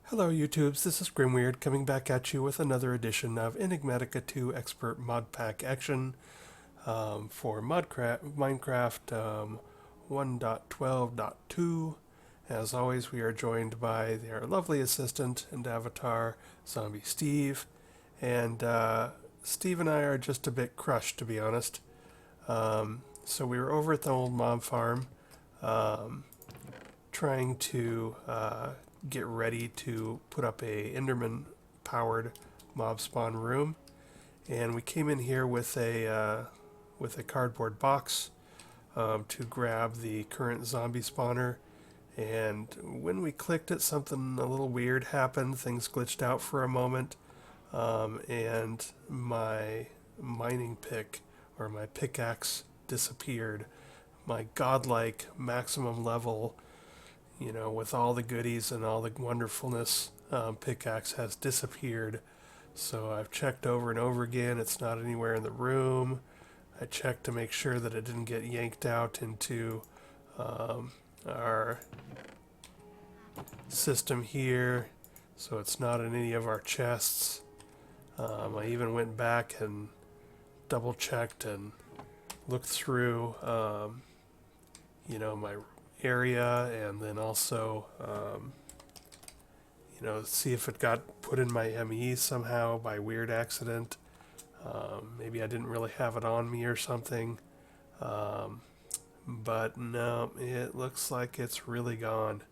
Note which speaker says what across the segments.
Speaker 1: Hello YouTubes, this is Grimweird coming back at you with another edition of Enigmatica 2 Expert Mod Pack Action for Minecraft 1.12.2. As always, we are joined by their lovely assistant and avatar, Zombie Steve. And Steve and I are just a bit crushed, to be honest. So we were over at the old mob farm um, trying to get ready to put up a Enderman powered mob spawn room, and we came in here with a cardboard box to grab the current zombie spawner. And when we clicked it, something a little weird happened. Things glitched out for a moment, and my mining pick or my pickaxe disappeared. My godlike maximum level, with all the goodies and all the wonderfulness, pickaxe has disappeared. So I've checked over and over again. It's not anywhere in the room. I checked to make sure that it didn't get yanked out into our system here. So it's not in any of our chests. I even went back and double checked and looked through, my area, and then also, see if it got put in my ME somehow by weird accident. Maybe I didn't really have it on me or something. Um, but no, it looks like it's really gone.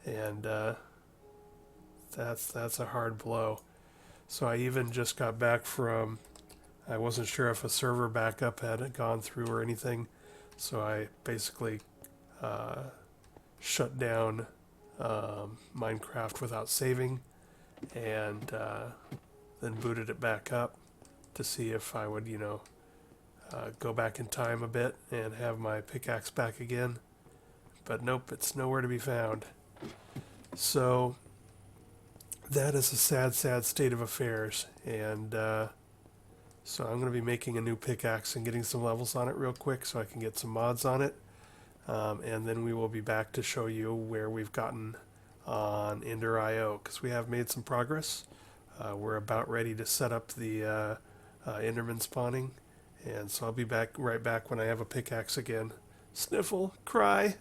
Speaker 1: And that's a hard blow. So I even just got back from, I wasn't sure if a server backup had gone through or anything. So I basically uh, shut down Minecraft without saving, and then booted it back up to see if I would, go back in time a bit and have my pickaxe back again. But nope, it's nowhere to be found. So that is a sad, sad state of affairs. And so I'm going to be making a new pickaxe and getting some levels on it real quick so I can get some mods on it. And then we will be back to show you where we've gotten on Ender.io, because we have made some progress. We're about ready to set up the Enderman spawning, and so I'll be right back when I have a pickaxe again. Sniffle, cry.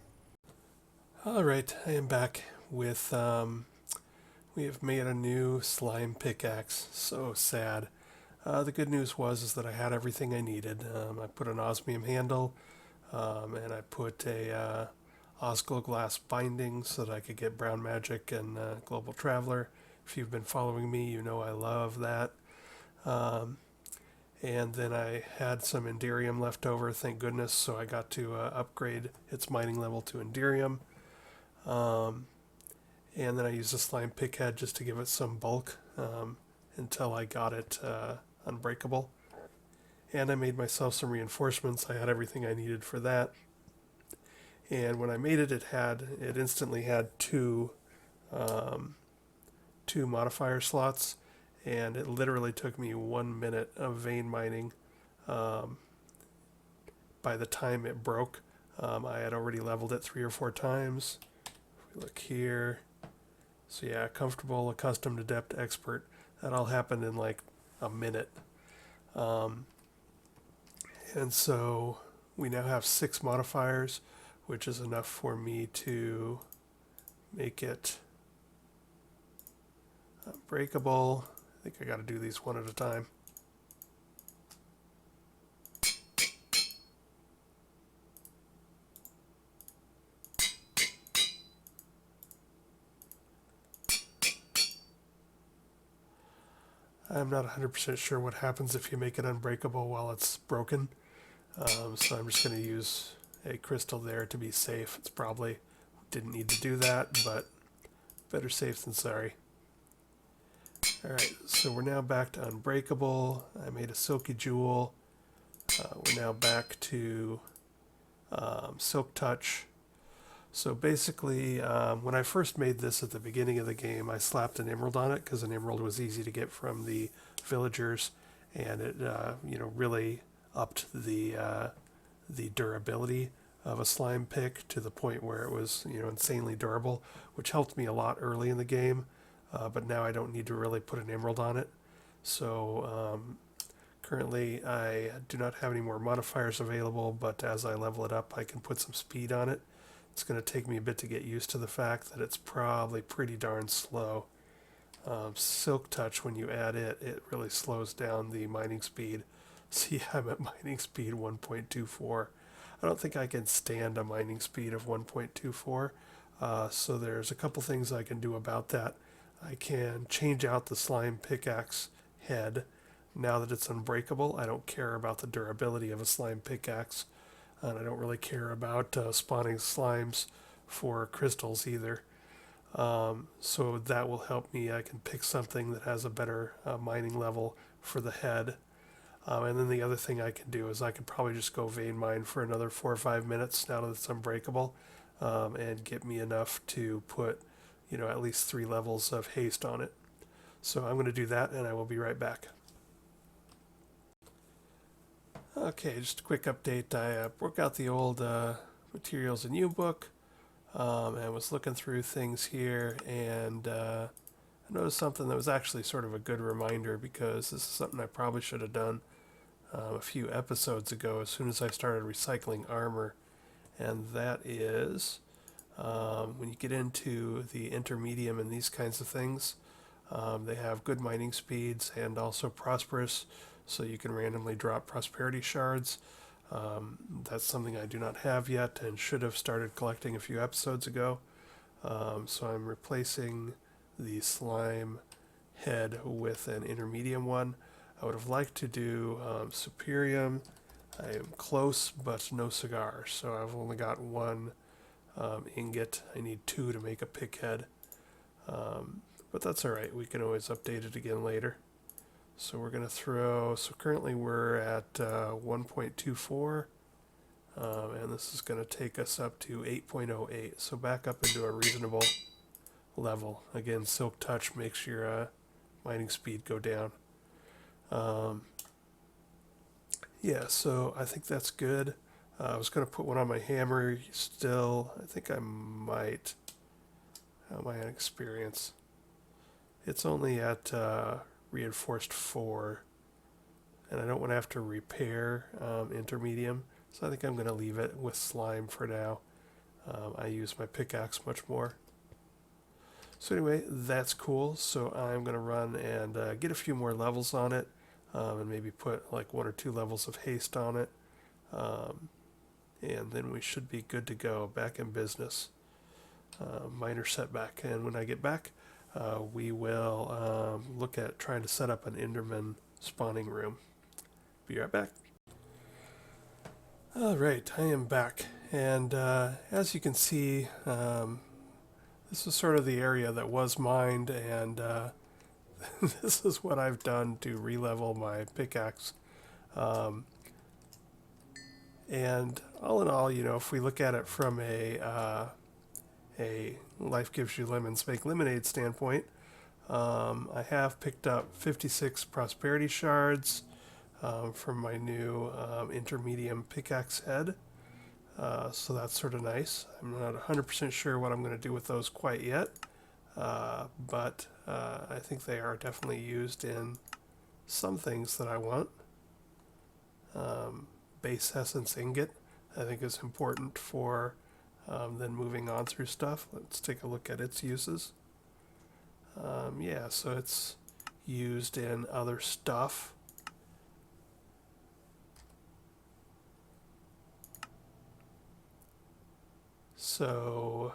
Speaker 1: Alright, I am back with, we have made a new slime pickaxe. So sad. The good news is that I had everything I needed. I put an osmium handle, and I put a Osco glass binding so that I could get brown magic and global traveler. If you've been following me, you know I love that. Um, and then I had some Enderium left over, thank goodness, so I got to upgrade its mining level to Enderium. Um, and then I used a slime pickhead just to give it some bulk until I got it unbreakable. And I made myself some reinforcements. I had everything I needed for that. And when I made it, it instantly had um, two modifier slots, and it literally took me 1 minute of vein mining. Um, by the time it broke, I had already leveled it 3 or 4 times. If we look here, so yeah, comfortable, accustomed, adept, expert. That all happened in like a minute. Um, and so we now have 6 modifiers, which is enough for me to make it breakable. I think I got to do these one at a time. I'm not 100% sure what happens if you make it unbreakable while it's broken. So I'm just going to use a crystal there to be safe. It's probably didn't need to do that, but better safe than sorry. Alright, so we're now back to unbreakable. I made a silky jewel. We're now back to silk touch. So basically, when I first made this at the beginning of the game, I slapped an emerald on it because an emerald was easy to get from the villagers, and it really upped the durability of a slime pick to the point where it was insanely durable, which helped me a lot early in the game. but now I don't need to really put an emerald on it. So currently I do not have any more modifiers available, but as I level it up I can put some speed on it. It's going to take me a bit to get used to the fact that it's probably pretty darn slow. Silk Touch, when you add it, it really slows down the mining speed. See, I'm at mining speed 1.24. I don't think I can stand a mining speed of 1.24. So there's a couple things I can do about that. I can change out the slime pickaxe head. Now that it's unbreakable, I don't care about the durability of a slime pickaxe. And I don't really care about spawning slimes for crystals either. So that will help me. I can pick something that has a better mining level for the head. And then the other thing I can do is I could probably just go vein mine for another 4 or 5 minutes now that it's unbreakable, and get me enough to put, at least 3 levels of haste on it. So I'm going to do that, and I will be right back. Okay, just a quick update. I broke out the old materials and U book, and was looking through things here, and I noticed something that was actually sort of a good reminder, because this is something I probably should have done a few episodes ago as soon as I started recycling armor, and that is when you get into the intermedium and these kinds of things, they have good mining speeds and also prosperous, so you can randomly drop prosperity shards. That's something I do not have yet and should have started collecting a few episodes ago. So I'm replacing the slime head with an intermedium one. I would have liked to do superium. I am close, but no cigar, so I've only got one ingot. I need 2 to make a pick head, but that's alright. We can always update it again later. So we're going to so currently we're at 1.24, and this is going to take us up to 8.08, so back up into a reasonable level. Again, Silk Touch makes your mining speed go down. Yeah, so I think that's good. I was going to put one on my hammer still. I think I might. How am I on experience? It's only at reinforced 4, and I don't want to have to repair intermedium, so I think I'm going to leave it with slime for now. I use my pickaxe much more. So anyway, that's cool. So I'm going to run and get a few more levels on it, and maybe put like 1 or 2 levels of haste on it, and then we should be good to go, back in business. Minor setback, and when I get back, we will look at trying to set up an Enderman spawning room. Be right back. Alright, I am back, and as you can see, this is sort of the area that was mined, and this is what I've done to re-level my pickaxe. And all in all, if we look at it from a life gives you lemons make lemonade standpoint, I have picked up 56 prosperity shards from my new intermedium pickaxe head, so that's sort of nice. I'm not 100% sure what I'm going to do with those quite yet, but I think they are definitely used in some things that I want. Base essence ingot I think is important for then moving on through stuff. Let's take a look at its uses. Yeah, so it's used in other stuff. So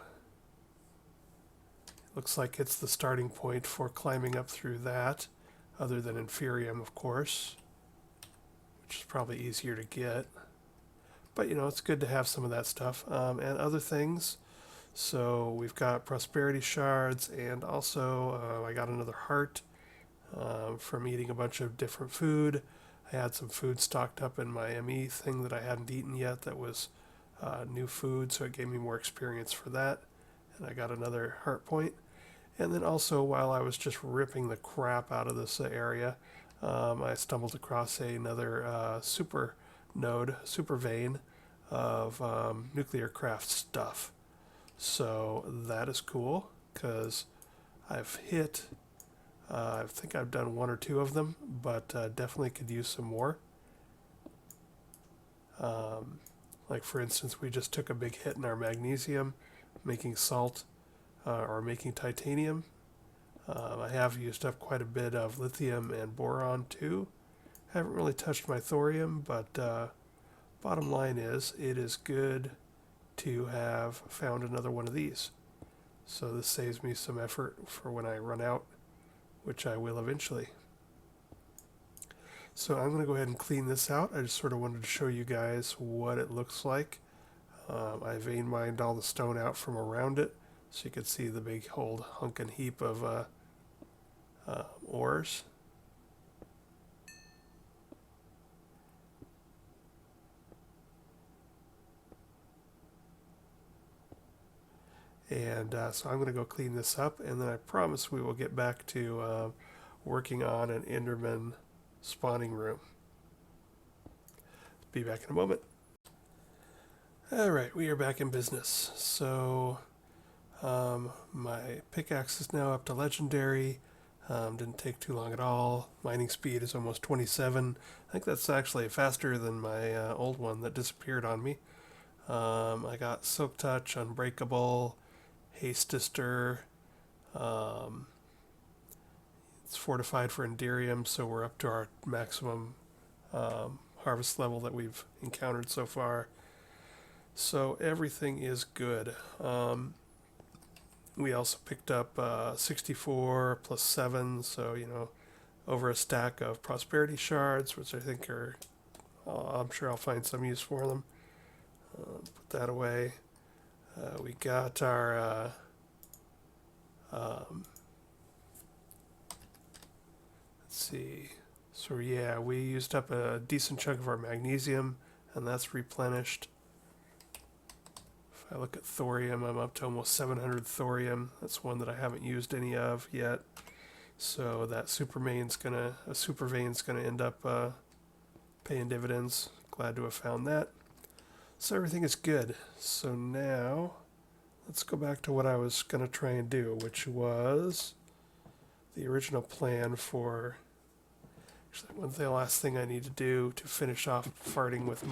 Speaker 1: it looks like it's the starting point for climbing up through that, other than Inferium, of course, which is probably easier to get. But it's good to have some of that stuff, and other things. So we've got prosperity shards, and also I got another heart from eating a bunch of different food. I had some food stocked up in my ME thing that I hadn't eaten yet that was new food, so it gave me more experience for that. And I got another heart point. And then also, while I was just ripping the crap out of this area, I stumbled across another super vein of nuclear craft stuff. So that is cool, because I've hit. I think I've done one or two of them, but definitely could use some more. Like for instance, we just took a big hit in our magnesium, making salt or making titanium. I have used up quite a bit of lithium and boron too. Haven't really touched my thorium, but bottom line is, it is good to have found another one of these. So this saves me some effort for when I run out, which I will eventually. So I'm going to go ahead and clean this out. I just sort of wanted to show you guys what it looks like. I vein mined all the stone out from around it, so you could see the big old hunk and heap of ores. And so I'm going to go clean this up, and then I promise we will get back to working on an Enderman spawning room. Be back in a moment. Alright, we are back in business. So my pickaxe is now up to legendary. Didn't take too long at all. Mining speed is almost 27. I think that's actually faster than my old one that disappeared on me. I got Silk Touch, Unbreakable, Hastester. It's fortified for Enderium, so we're up to our maximum harvest level that we've encountered so far. So everything is good. We also picked up 64 plus 7, so over a stack of prosperity shards, which I think are, I'm sure I'll find some use for them. Put that away. We got our let's see. So yeah, we used up a decent chunk of our magnesium, and that's replenished. If I look at thorium, I'm up to almost 700 thorium. That's one that I haven't used any of yet. So that super vein's gonna end up paying dividends. Glad to have found that. So everything is good. So now let's go back to what I was gonna try and do, which was the original plan for. Actually, the last thing I need to do to finish off farting with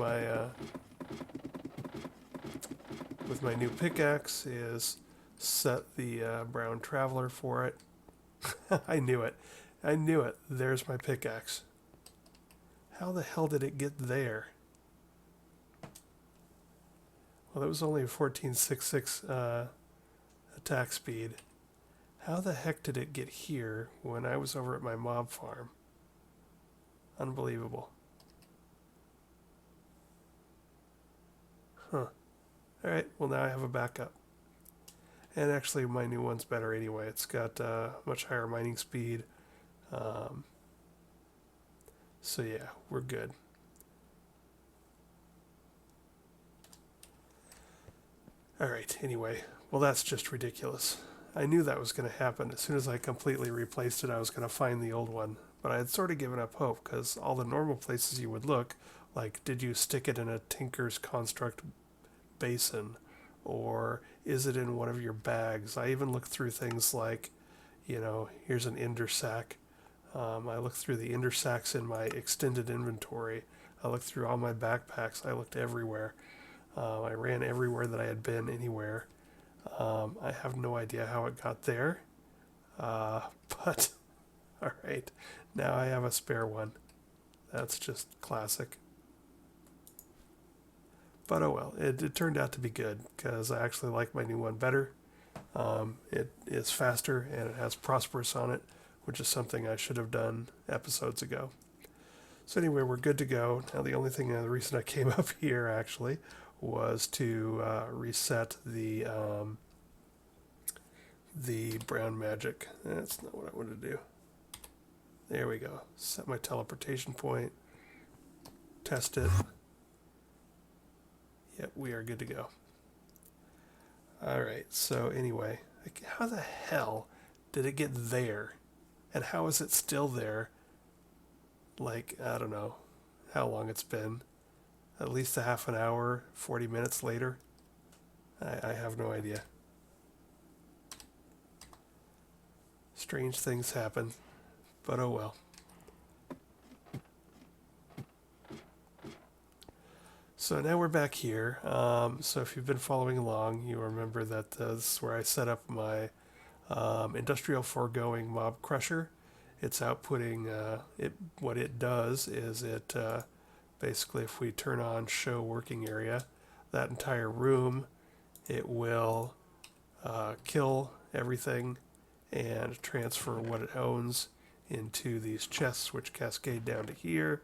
Speaker 1: my new pickaxe is set the brown traveler for it. I knew it. There's my pickaxe. How the hell did it get there? Well, it was only a 1466 attack speed. How the heck did it get here when I was over at my mob farm? Unbelievable. Huh. Alright, well now I have a backup. And actually my new one's better anyway. It's got much higher mining speed. So yeah, we're good. Alright, anyway. Well, that's just ridiculous. I knew that was going to happen. As soon as I completely replaced it, I was going to find the old one. But I had sort of given up hope, because all the normal places you would look, like, did you stick it in a Tinker's Construct basin? Or is it in one of your bags? I even looked through things like, here's an ender sack. I looked through the ender sacks in my extended inventory. I looked through all my backpacks. I looked everywhere. I ran everywhere that I had been anywhere. I have no idea how it got there. But, alright. Now I have a spare one. That's just classic. But oh well, it turned out to be good, because I actually like my new one better. It is faster, and it has Prosperous on it, which is something I should have done episodes ago. So anyway, we're good to go. Now the only thing, the reason I came up here actually, was to reset the brown magic. That's not what I wanted to do. There we go. Set my teleportation point. Test it. Yep, we are good to go. Alright, so anyway, how the hell did it get there? And how is it still there? Like, I don't know how long it's been. At least a half an hour, 40 minutes later. I have no idea. Strange things happen, but oh well. So now we're back here. So if you've been following along, you remember that this is where I set up my Industrial Foregoing Mob Crusher. It's outputting, what it does is it basically, if we turn on Show Working Area, that entire room, it will kill everything and transfer what it owns into these chests, which cascade down to here.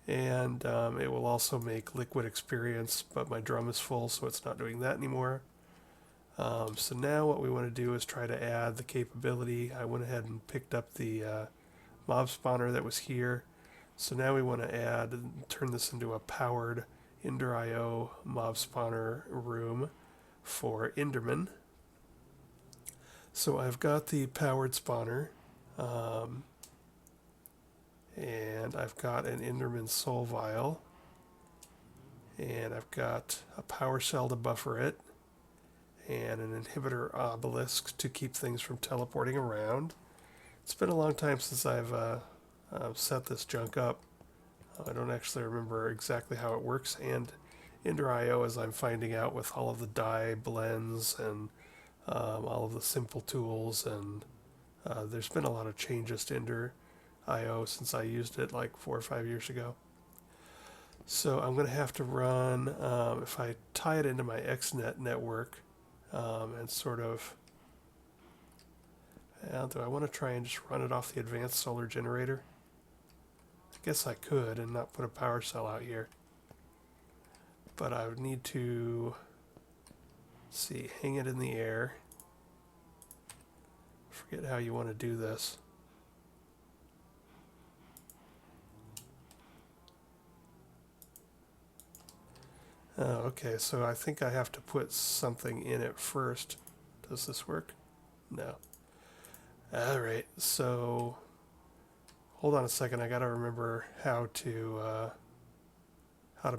Speaker 1: And it will also make liquid experience, but my drum is full, so it's not doing that anymore. So now what we want to do is try to add the capability. I went ahead and picked up the mob spawner that was here. So now we want to add and turn this into a powered Ender.io mob spawner room for Enderman. So I've got the powered spawner, and I've got an Enderman soul vial, and I've got a power cell to buffer it, and an inhibitor obelisk to keep things from teleporting around. It's been a long time since I've set this junk up. I don't actually remember exactly how it works, and Ender.io, as I'm finding out with all of the dye blends and all of the simple tools, and there's been a lot of changes to Ender.io since I used it like 4 or 5 years ago. So I'm going to have to run, if I tie it into my XNet network, and sort of, do I want to try and just run it off the advanced solar generator? I guess I could and not put a power cell out here. But I would need to, see, hang it in the air. Forget how you want to do this. Oh, okay, so I think I have to put something in it first. Does this work? No. Alright, so hold on a second, I gotta remember how to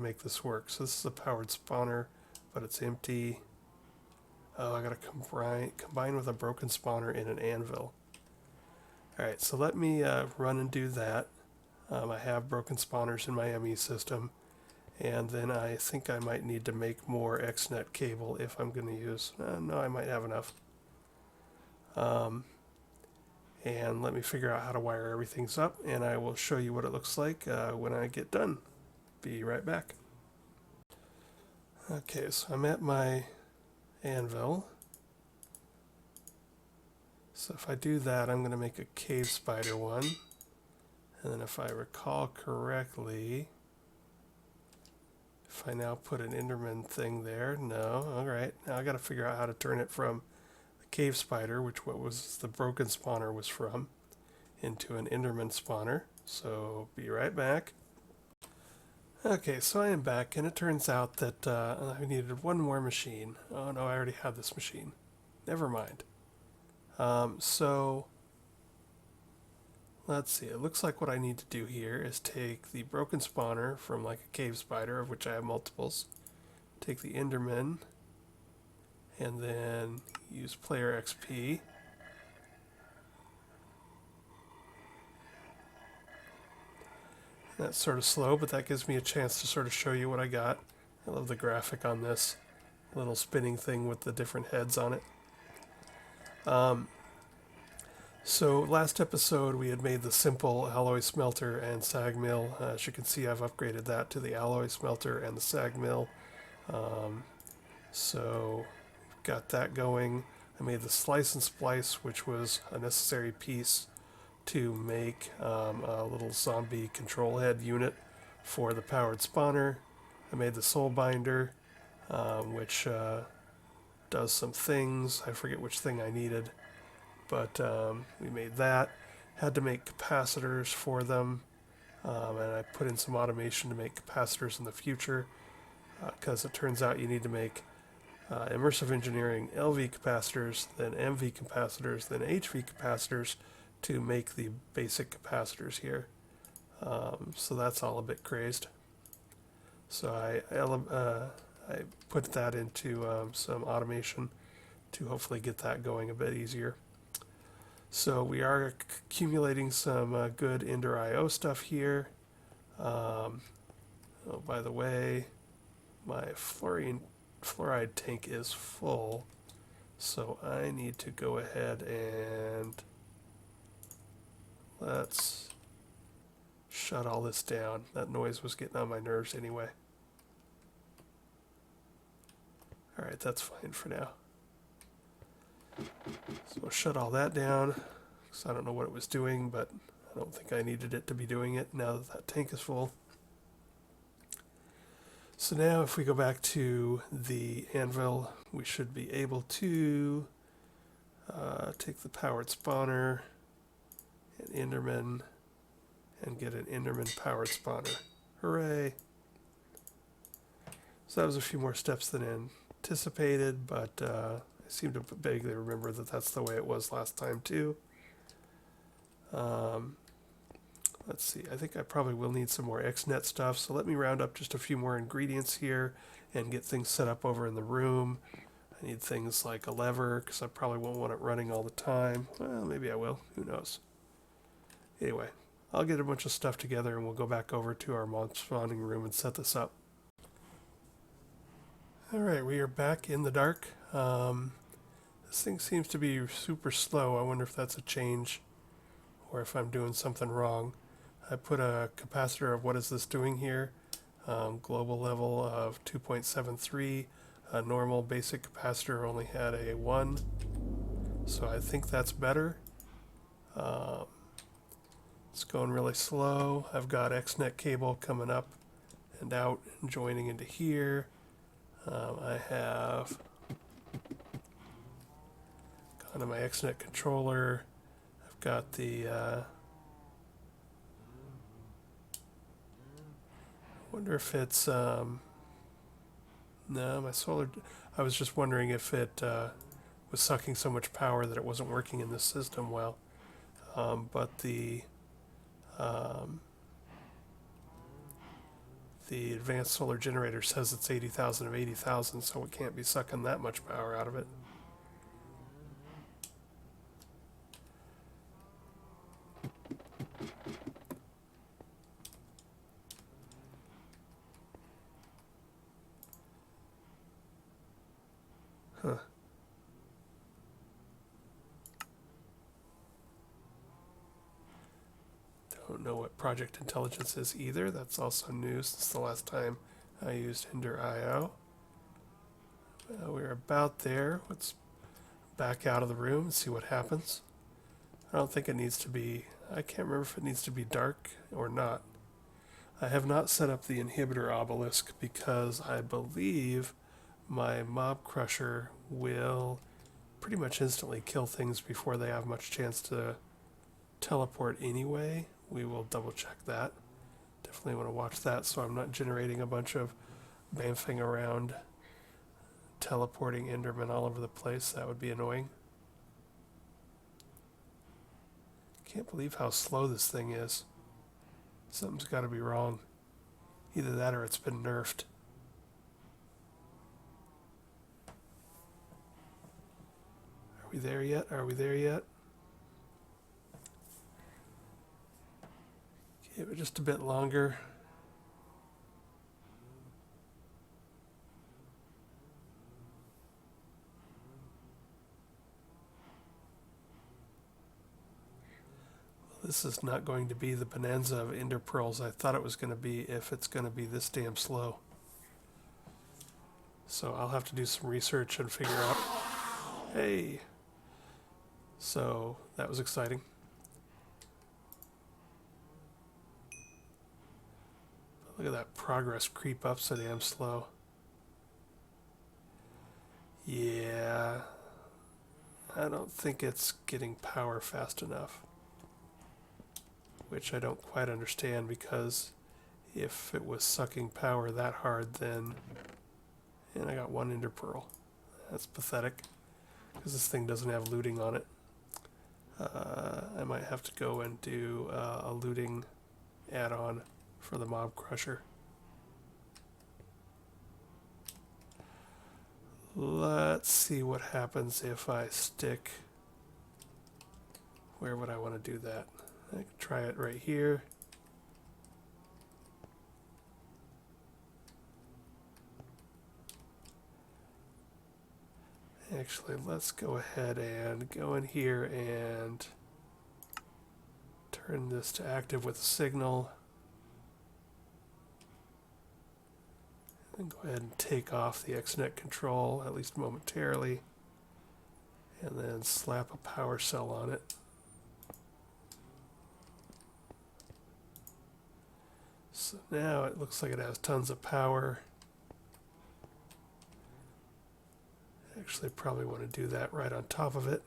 Speaker 1: make this work. So this is a powered spawner, but it's empty. Oh, I gotta combine with a broken spawner in an anvil. Alright, so let me run and do that. I have broken spawners in my ME system. And then I think I might need to make more XNet cable if I'm going to use... no, I might have enough. And let me figure out how to wire everything up, and I will show you what it looks like when I get done. Be right back. Okay, so I'm at my anvil. So if I do that, I'm going to make a cave spider one. And then if I recall correctly... If I now put an Enderman thing there, no, alright. Now I gotta figure out how to turn it from the cave spider, which what was the broken spawner was from, into an Enderman spawner. So be right back. Okay, so I am back, and it turns out that I needed one more machine. Oh no, I already had this machine. Never mind. So let's see, it looks like what I need to do here is take the broken spawner from like a cave spider, of which I have multiples, take the Enderman, and then use player XP. That's sort of slow, but that gives me a chance to sort of show you what I got. I love the graphic on this little spinning thing with the different heads on it. So last episode we had made the simple alloy smelter and sag mill. As you can see, I've upgraded that to the alloy smelter and the sag mill. So got that going. I made the slice and splice, which was a necessary piece to make a little zombie control head unit for the powered spawner. I made the soul binder, which does some things. I forget which thing I needed. But we made that. Had to make capacitors for them, and I put in some automation to make capacitors in the future, because it turns out you need to make immersive engineering LV capacitors, then MV capacitors, then HV capacitors to make the basic capacitors here. So that's all a bit crazed. So I put that into some automation to hopefully get that going a bit easier. So we are accumulating some good Ender IO stuff here. Oh, by the way, my fluoride tank is full, so I need to go ahead and let's shut all this down. That noise was getting on my nerves anyway. Alright, that's fine for now. So we'll shut all that down, because I don't know what it was doing, but I don't think I needed it to be doing it now that that tank is full. So now if we go back to the anvil, we should be able to take the powered spawner, an Enderman, and get an Enderman powered spawner. Hooray! So that was a few more steps than anticipated, but I seem to vaguely remember that that's the way it was last time too. Let's see, I think I probably will need some more XNet stuff, so let me round up just a few more ingredients here and get things set up over in the room. I need things like a lever, because I probably won't want it running all the time. Well, maybe I will, who knows. Anyway, I'll get a bunch of stuff together and we'll go back over to our mob spawning room and set this up. Alright, we are back in the dark. This thing seems to be super slow. I wonder if that's a change or if I'm doing something wrong. I put a capacitor of what is this doing here. Global level of 2.73. A normal basic capacitor only had a 1. So I think that's better. It's going really slow. I've got XNet cable coming up and out and joining into here. I have gone to my XNet controller. I've got the wonder if it's no, my solar, I was just wondering if it was sucking so much power that it wasn't working in this system well. But the advanced solar generator says it's 80,000 of 80,000, so it can't be sucking that much power out of it. Huh. Don't know what Project Intelligence is either. That's also new since the last time I used Ender IO. We're about there. Let's back out of the room and see what happens. I don't think it needs to be, I can't remember if it needs to be dark or not. I have not set up the inhibitor obelisk because I believe my mob crusher will pretty much instantly kill things before they have much chance to teleport anyway. We will double check that. Definitely want to watch that so I'm not generating a bunch of bamfing around teleporting Enderman all over the place. That would be annoying. Can't believe how slow this thing is. Something's got to be wrong. Either that or it's been nerfed. Are we there yet? Are we there yet? Give it just a bit longer. This is not going to be the bonanza of ender pearls I thought it was going to be if it's going to be this damn slow. So I'll have to do some research and figure out. Hey! So that was exciting. Look at that progress creep up so damn slow. Yeah. I don't think it's getting power fast enough. Which I don't quite understand, because if it was sucking power that hard, then... And I got one ender pearl. That's pathetic, because this thing doesn't have looting on it. I might have to go and do a looting add-on for the mob crusher. Let's see what happens if I stick Where would I want to do that? I could try it right here. Actually, let's go ahead and go in here and turn this to active with a signal. And go ahead and take off the XNet control, at least momentarily. And then slap a power cell on it. So now it looks like it has tons of power. Actually, probably want to do that right on top of it.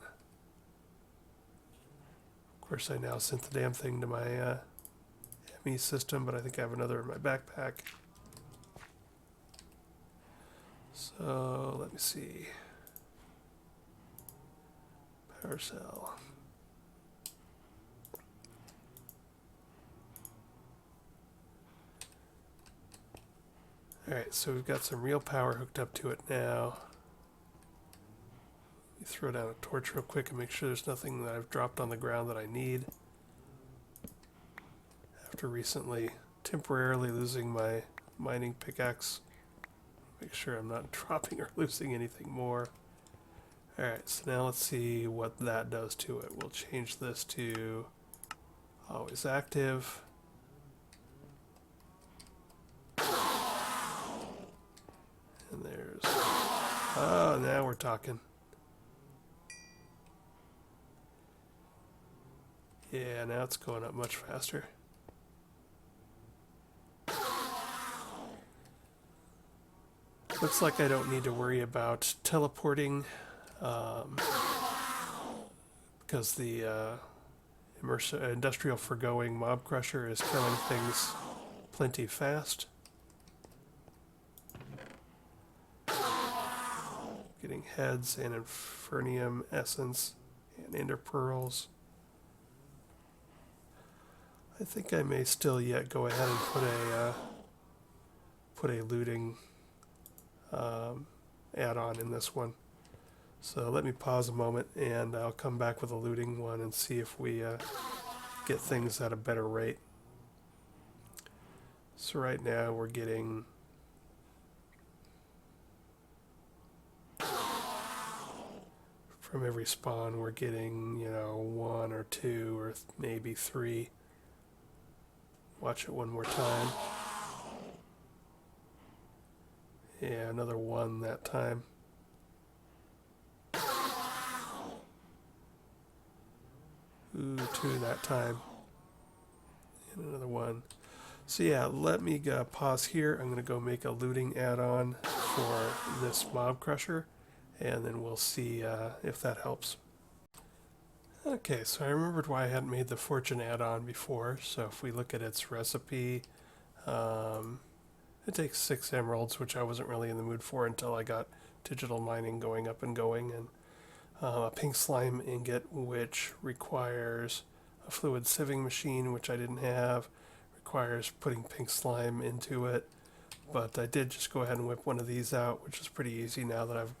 Speaker 1: Of course, I now sent the damn thing to my ME system, but I think I have another in my backpack. So let me see. Power cell. Alright, so we've got some real power hooked up to it now. Let me throw down a torch real quick and make sure there's nothing that I've dropped on the ground that I need. After recently temporarily losing my mining pickaxe. Make sure I'm not dropping or losing anything more. Alright, so now let's see what that does to it. We'll change this to always active. And there's... Oh, now we're talking. Yeah, now it's going up much faster. Looks like I don't need to worry about teleporting because the Industrial Foregoing Mob Crusher is killing things plenty fast. Getting heads and Infernium Essence and Ender Pearls. I think I may still yet go ahead and put a looting add-on in this one. So let me pause a moment and I'll come back with a looting one and see if we get things at a better rate. So right now we're getting from every spawn we're getting, you know, 1 or 2 or maybe 3. Watch it one more time. Yeah, another 1 that time. Ooh, 2 that time. And another 1. So yeah, let me pause here. I'm going to go make a looting add-on for this mob crusher, and then we'll see if that helps. Okay, so I remembered why I hadn't made the fortune add-on before. So if we look at its recipe, it takes 6 emeralds, which I wasn't really in the mood for until I got digital mining going up and going, and a pink slime ingot, which requires a fluid sieving machine, which I didn't have, requires putting pink slime into it, but I did just go ahead and whip one of these out, which is pretty easy now that I've,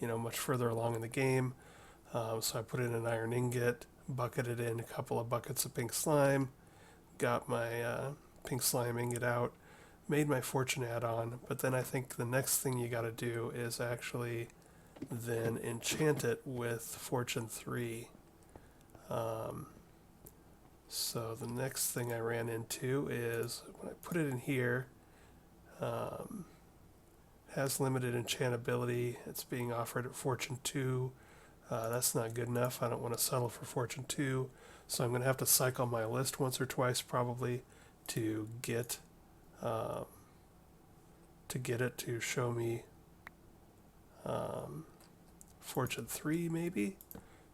Speaker 1: you know, much further along in the game. So I put in an iron ingot, bucketed in a couple of buckets of pink slime, got my pink slime ingot out, made my fortune add-on, but then I think the next thing you got to do is actually then enchant it with fortune 3. So the next thing I ran into is when I put it in here, has limited enchantability. It's being offered at fortune 2. That's not good enough. I don't want to settle for fortune 2, so I'm going to have to cycle my list once or twice probably to get it to show me fortune 3 maybe.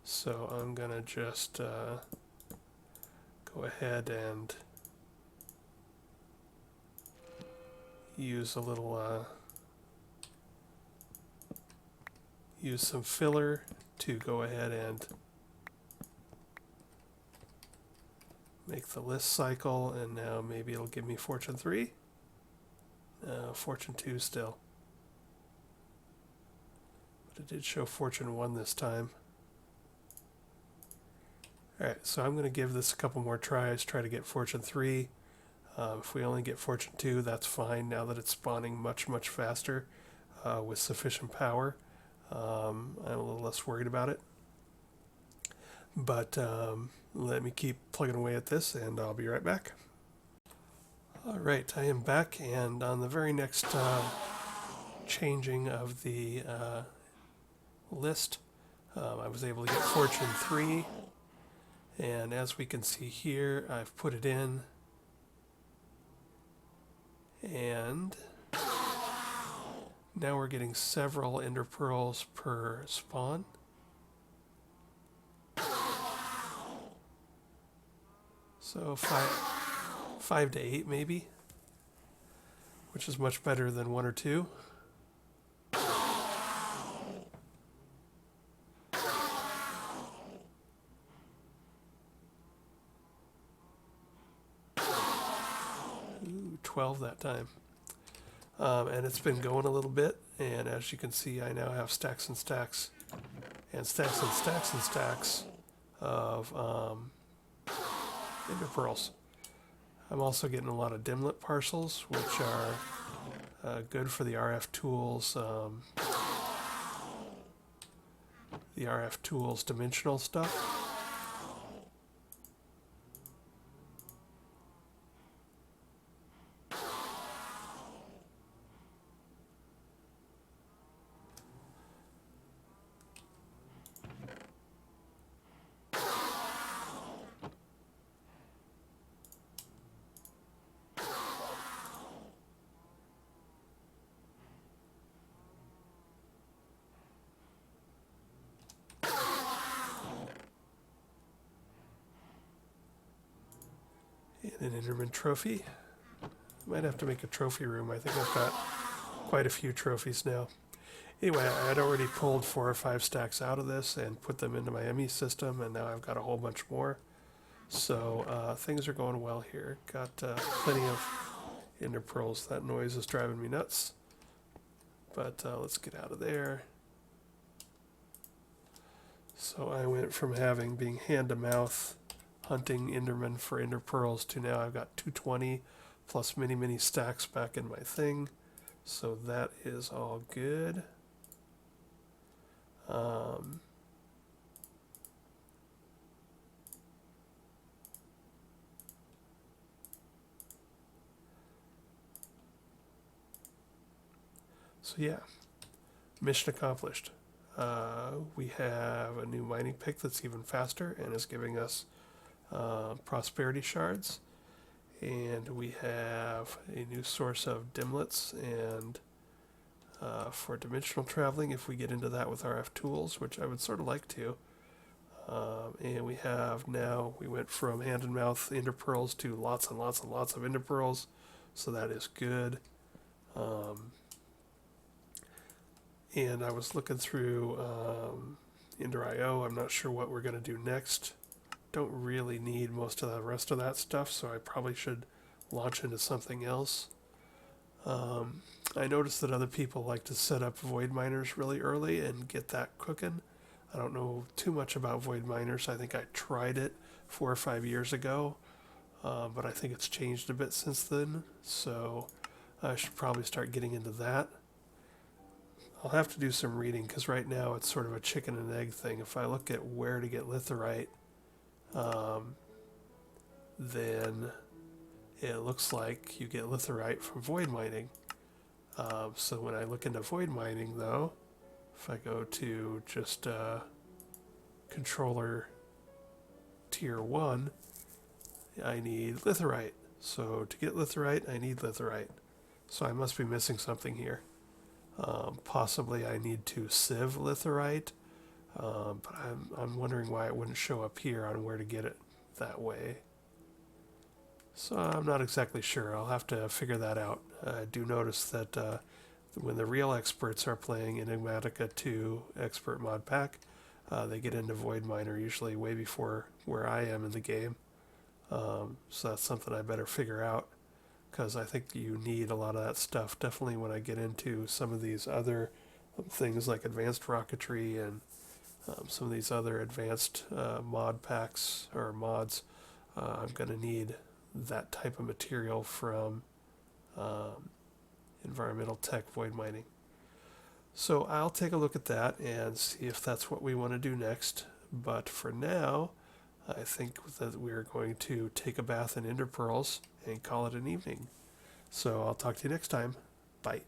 Speaker 1: So I'm going to just go ahead and use a little use some filler to go ahead and make the list cycle, and now maybe it'll give me fortune 3. Fortune 2 still. But it did show fortune 1 this time. Alright, so I'm going to give this a couple more tries, try to get Fortune 3. If we only get Fortune 2, that's fine now that it's spawning much, much faster with sufficient power. I'm a little less worried about it. But let me keep plugging away at this and I'll be right back. Alright, I am back, and on the very next changing of the list, I was able to get Fortune 3. And as we can see here, I've put it in, and now we're getting several ender pearls per spawn. So five to 8 maybe, which is much better than 1 or 2. Ooh, 12 that time. And it's been going a little bit, and as you can see, I now have stacks and stacks and stacks and stacks and stacks of ender pearls. I'm also getting a lot of dimlet parcels, which are good for the RF tools, dimensional stuff. And an Enderman trophy. Might have to make a trophy room. I think I've got quite a few trophies now. Anyway, I had already pulled 4 or 5 stacks out of this and put them into my ME system, and now I've got a whole bunch more. So things are going well here. Got plenty of ender pearls. That noise is driving me nuts. But let's get out of there. So I went from being hand to mouth hunting Enderman for ender pearls to now I've got 220 plus many stacks back in my thing. So that is all good. So yeah, mission accomplished. We have a new mining pick that's even faster and is giving us prosperity shards, and we have a new source of dimlets and for dimensional traveling if we get into that with RF tools, which I would sort of like to. And we went from hand and mouth ender pearls to lots and lots and lots of ender pearls, so that is good. And I was looking through Ender.io. I'm not sure what we're going to do next. Don't really need most of the rest of that stuff, so I probably should launch into something else. I noticed that other people like to set up void miners really early and get that cooking. I don't know too much about void miners. I think I tried it 4 or 5 years ago, but I think it's changed a bit since then, so I should probably start getting into that. I'll have to do some reading, because right now it's sort of a chicken and egg thing. If I look at where to get litherite, then it looks like you get litherite from void mining. So when I look into void mining, though, if I go to just controller tier 1, I need litherite. So to get litherite, I need litherite. So I must be missing something here. Possibly I need to sieve litherite, but I'm wondering why it wouldn't show up here on where to get it that way. So I'm not exactly sure. I'll have to figure that out. I do notice that when the real experts are playing Enigmatica 2 Expert Mod Pack, they get into Void Miner usually way before where I am in the game. So that's something I better figure out, because I think you need a lot of that stuff. Definitely when I get into some of these other things like advanced rocketry and some of these other advanced mod packs or mods, I'm going to need that type of material from environmental tech void mining. So I'll take a look at that and see if that's what we want to do next. But for now, I think that we're going to take a bath in ender pearls and call it an evening. So I'll talk to you next time. Bye.